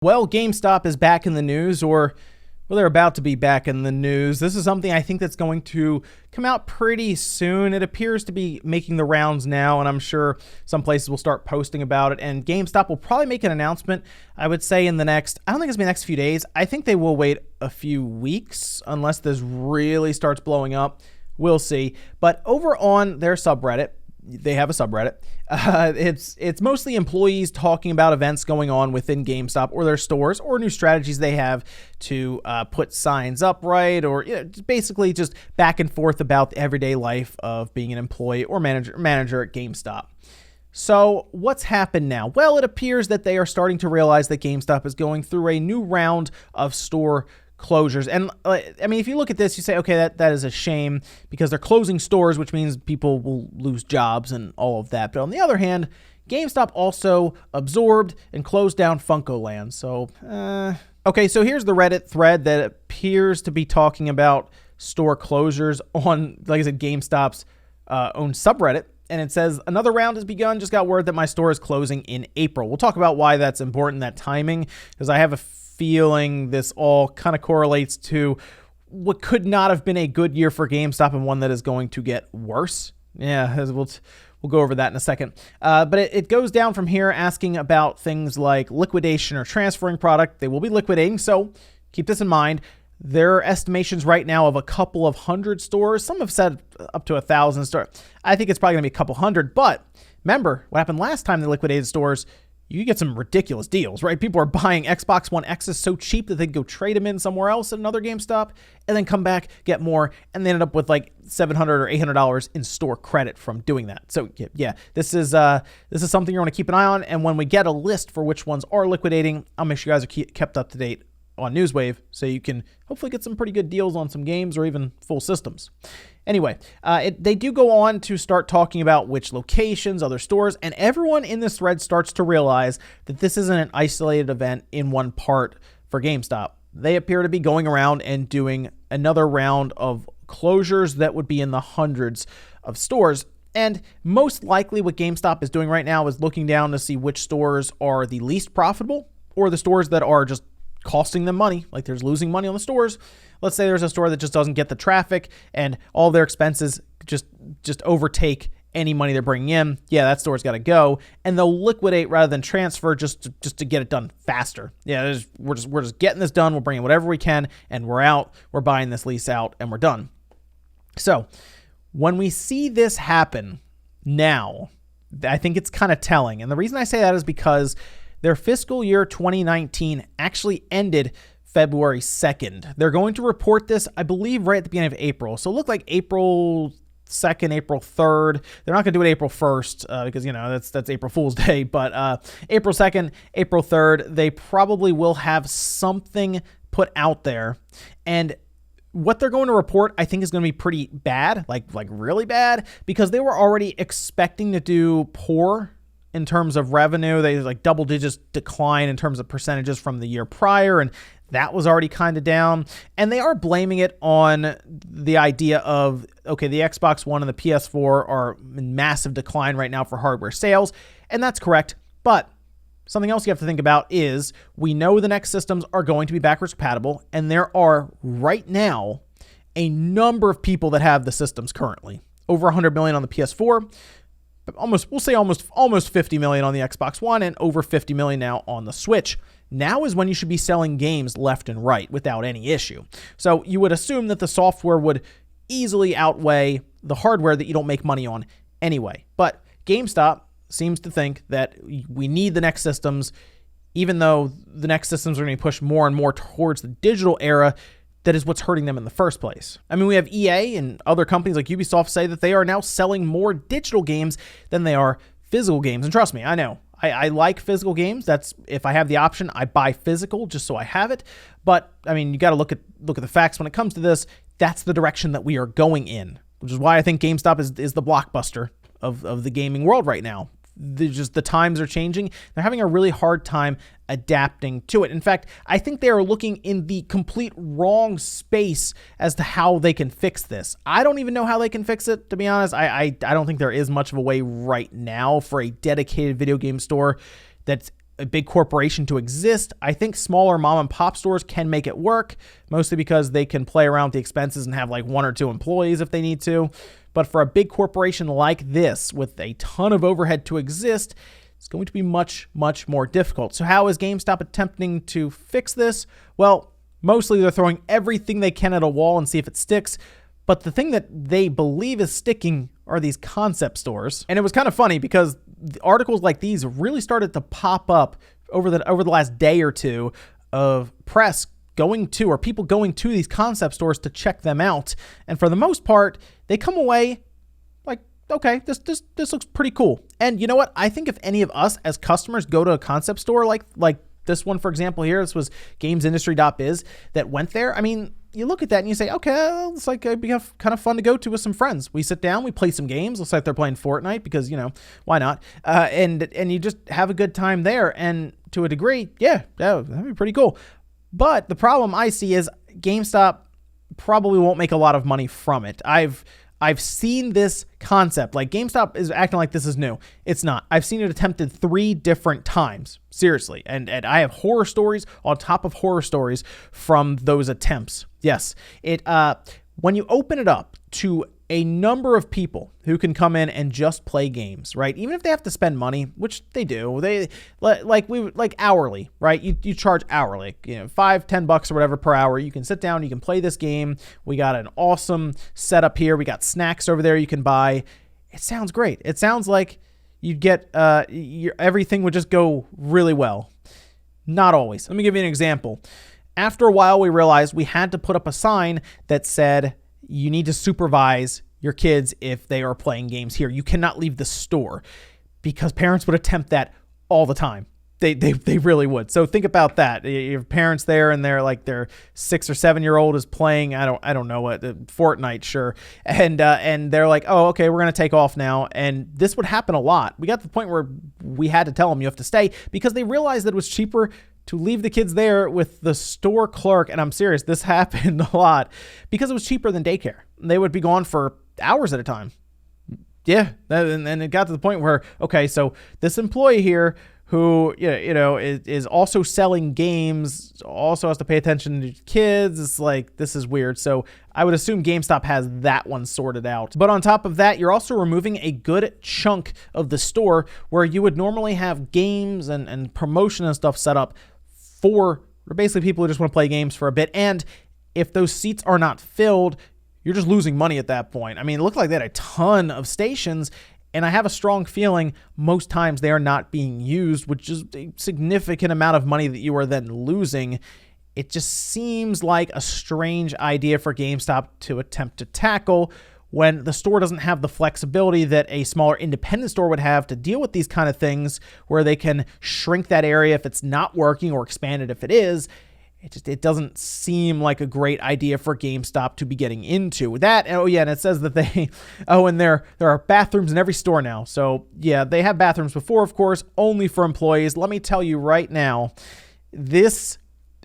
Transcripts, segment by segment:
Well, GameStop is back in the news, or well, they're about to be back in the news. This is something I think that's going to come out pretty soon. It appears to be making the rounds now, and I'm sure some places will start posting about it. And GameStop will probably make an announcement, I would say, in the next, I don't think it's going to be the next few days. I think they will wait a few weeks unless this really starts blowing up. We'll see. But over on their subreddit, they have a subreddit. It's mostly employees talking about events going on within GameStop or their stores, or new strategies they have to put signs up right, or basically just back and forth about the everyday life of being an employee or manager at GameStop. So what's happened now? Well, it appears that they are starting to realize that GameStop is going through a new round of store closures. And I mean, if you look at this, you say, okay, that is a shame because they're closing stores, which means people will lose jobs and all of that. But on the other hand, GameStop also absorbed and closed down FuncoLand. So, okay, so here's the Reddit thread that appears to be talking about store closures on, like I said, GameStop's own subreddit. And it says, another round has begun. Just got word that my store is closing in April. We'll talk about why that's important, that timing, because I have a feeling this all kind of correlates to what could not have been a good year for GameStop and one that is going to get worse. Yeah, we'll go over that in a second. But it goes down from here asking about things like liquidation or transferring product. They will be liquidating, so keep this in mind. There are estimations right now of a couple of hundred stores. Some have said up to 1,000 stores. I think it's probably going to be a couple hundred. But remember what happened last time they liquidated stores. You get some ridiculous deals, right? People are buying Xbox One X's so cheap that they can go trade them in somewhere else at another GameStop and then come back, get more, and they ended up with like $700 or $800 in store credit from doing that. So yeah, this is something you want to keep an eye on. And when we get a list for which ones are liquidating, I'll make sure you guys are kept up to date on Newswave so you can hopefully get some pretty good deals on some games or even full systems. Anyway, they do go on to start talking about which locations, other stores, and everyone in this thread starts to realize that this isn't an isolated event in one part for GameStop. They appear to be going around and doing another round of closures that would be in the hundreds of stores. And most likely what GameStop is doing right now is looking down to see which stores are the least profitable or the stores that are just costing them money, like there's losing money on the stores. Let's say there's a store that just doesn't get the traffic and all their expenses just overtake any money they're bringing in. Yeah, that store's got to go, and they'll liquidate rather than transfer just to get it done faster. Yeah, we're just getting this done. We're bringing whatever we can, and we're out. We're buying this lease out, and we're done. So when we see this happen now, I think it's kind of telling, and the reason I say that is because their fiscal year 2019 actually ended February 2nd. They're going to report this, I believe, right at the beginning of April. So it looked like April 2nd, April 3rd. They're not going to do it April 1st because, that's April Fool's Day. But April 2nd, April 3rd, they probably will have something put out there. And what they're going to report, I think, is going to be pretty bad, like really bad, because they were already expecting to do poor in terms of revenue. They like double digits decline in terms of percentages from the year prior, and that was already kind of down. And they are blaming it on the idea of, okay, the Xbox One and the PS4 are in massive decline right now for hardware sales, and that's correct. But something else you have to think about is we know the next systems are going to be backwards compatible, and there are right now a number of people that have the systems currently. Over 100 million on the PS4, almost 50 million on the Xbox One, and over 50 million now on the Switch. Now is when you should be selling games left and right without any issue. So you would assume that the software would easily outweigh the hardware that you don't make money on anyway. But GameStop seems to think that we need the next systems, even though the next systems are going to be pushed more and more towards the digital era. That is what's hurting them in the first place. I mean, we have EA and other companies like Ubisoft say that they are now selling more digital games than they are physical games. And trust me, I know. I like physical games. That's, if I have the option, I buy physical just so I have it. But I mean, you got to look at the facts when it comes to this. That's the direction that we are going in, which is why I think GameStop is the Blockbuster of the gaming world right now. The times are changing. They're having a really hard time adapting to it. In fact, I think they are looking in the complete wrong space as to how they can fix this. I don't even know how they can fix it, to be honest. I don't think there is much of a way right now for a dedicated video game store that's a big corporation to exist. I think smaller mom and pop stores can make it work, mostly because they can play around with the expenses and have like 1 or 2 employees if they need to. But for a big corporation like this, with a ton of overhead to exist, it's going to be much, much more difficult. So how is GameStop attempting to fix this? Well, mostly they're throwing everything they can at a wall and see if it sticks. But the thing that they believe is sticking are these concept stores. And it was kind of funny because articles like these really started to pop up over the last day or two of press going to, or people going to these concept stores to check them out. And for the most part, they come away like, okay, this looks pretty cool. And you know what? I think if any of us as customers go to a concept store like this one, for example, here, this was gamesindustry.biz that went there. I mean, you look at that and you say, okay, it's like it'd be kind of fun to go to with some friends. We sit down, we play some games. Looks like they're playing Fortnite because, you know, why not? And you just have a good time there. And to a degree, yeah, that'd be pretty cool. But the problem I see is GameStop probably won't make a lot of money from it. I've seen this concept. Like, GameStop is acting like this is new. It's not. I've seen it attempted 3 different times. Seriously. And I have horror stories on top of horror stories from those attempts. Yes. When you open it up to a number of people who can come in and just play games, right? Even if they have to spend money, which they do, they like hourly, right? You charge hourly, you know, $5-10 or whatever per hour. You can sit down, you can play this game. We got an awesome setup here. We got snacks over there you can buy. It sounds great. It sounds like you'd get everything would just go really well. Not always. Let me give you an example. After a while, we realized we had to put up a sign that said, you need to supervise your kids if they are playing games here. You cannot leave the store, because parents would attempt that all the time. They really would. So think about that. Your parents there, and they're like, their 6 or 7-year-old is playing, I don't know what, Fortnite, sure. And they're like, oh, okay, we're going to take off now. And this would happen a lot. We got to the point where we had to tell them you have to stay, because they realized that it was cheaper to leave the kids there with the store clerk. And I'm serious, this happened a lot, because it was cheaper than daycare. They would be gone for hours at a time. Yeah. And it got to the point where, okay, so this employee here who, you know, is also selling games, also has to pay attention to kids. It's like, this is weird. So I would assume GameStop has that one sorted out. But on top of that, you're also removing a good chunk of the store where you would normally have games and promotion and stuff set up for basically people who just want to play games for a bit. And if those seats are not filled, you're just losing money at that point. I mean, it looked like they had a ton of stations, and I have a strong feeling most times they are not being used, which is a significant amount of money that you are then losing. It just seems like a strange idea for GameStop to attempt to tackle when the store doesn't have the flexibility that a smaller independent store would have to deal with these kind of things, where they can shrink that area if it's not working or expand it if it is. It doesn't seem like a great idea for GameStop to be getting into that. Oh yeah, and it says that and there are bathrooms in every store now. So yeah, they have bathrooms before, of course, only for employees. Let me tell you right now, this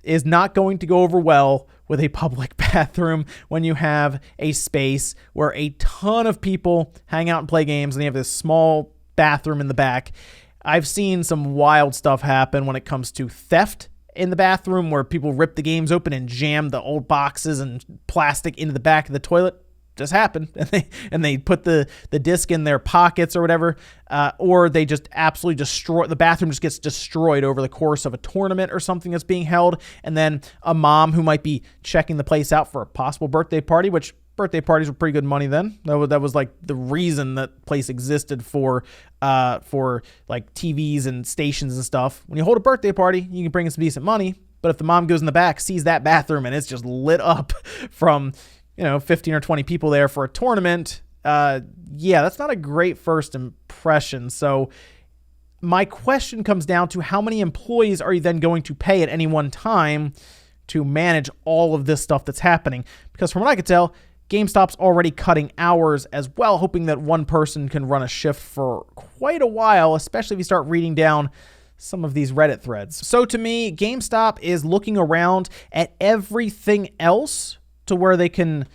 is not going to go over well with a public bathroom when you have a space where a ton of people hang out and play games, and you have this small bathroom in the back. I've seen some wild stuff happen when it comes to theft in the bathroom, where people rip the games open and jam the old boxes and plastic into the back of the toilet. Just happened, and they put the disc in their pockets or whatever, or they just absolutely destroy the bathroom. Just gets destroyed over the course of a tournament or something that's being held, and then a mom who might be checking the place out for a possible birthday party, which birthday parties were pretty good money then. That was like the reason that place existed for like TVs and stations and stuff. When you hold a birthday party, you can bring in some decent money, but if the mom goes in the back, sees that bathroom, and it's just lit up from 15 or 20 people there for a tournament, that's not a great first impression. So my question comes down to, how many employees are you then going to pay at any one time to manage all of this stuff that's happening? Because from what I could tell, GameStop's already cutting hours as well, hoping that one person can run a shift for quite a while, especially if you start reading down some of these Reddit threads. So to me, GameStop is looking around at everything else to where they can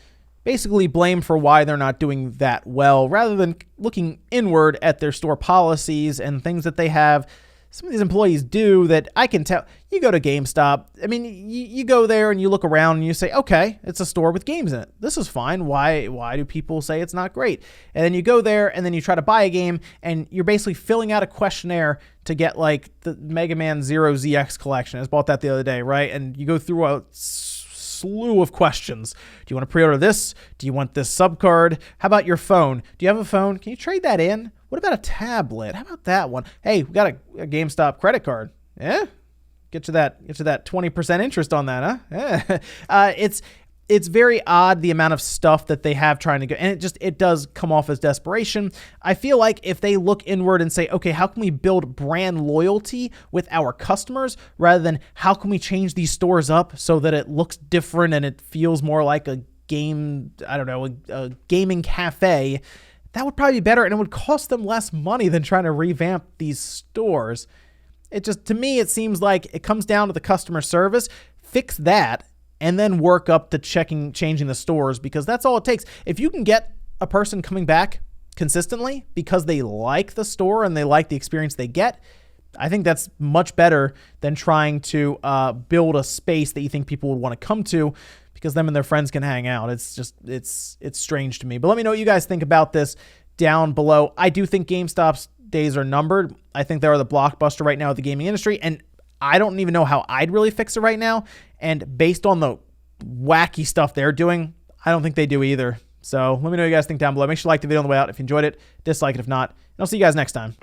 basically blame for why they're not doing that well, rather than looking inward at their store policies and things that they have some of these employees do that I can tell. You go to GameStop. I mean, you go there and you look around and you say, okay, it's a store with games in it. This is fine. Why do people say it's not great? And then you go there and then you try to buy a game and you're basically filling out a questionnaire to get like the Mega Man Zero ZX collection. I just bought that the other day, right? And you go through a slew of questions. Do you want to pre-order this? Do you want this sub card? How about your phone? Do you have a phone? Can you trade that in? What about a tablet? How about that one? Hey, we got a GameStop credit card. Yeah, get you that 20% interest on that, huh? Yeah. It's very odd the amount of stuff that they have trying to go, and it does come off as desperation. I feel like if they look inward and say, okay, how can we build brand loyalty with our customers rather than how can we change these stores up so that it looks different and it feels more like a game, I don't know, a gaming cafe, that would probably be better, and it would cost them less money than trying to revamp these stores. It just, to me, it seems like it comes down to the customer service. Fix that, and then work up to changing the stores, because that's all it takes. If you can get a person coming back consistently because they like the store and they like the experience they get, I think that's much better than trying to build a space that you think people would want to come to because them and their friends can hang out. It's just, it's strange to me. But let me know what you guys think about this down below. I do think GameStop's days are numbered. I think they're the Blockbuster right now with the gaming industry, and I don't even know how I'd really fix it right now. And based on the wacky stuff they're doing, I don't think they do either. So let me know what you guys think down below. Make sure you like the video on the way out if you enjoyed it. Dislike it if not. And I'll see you guys next time.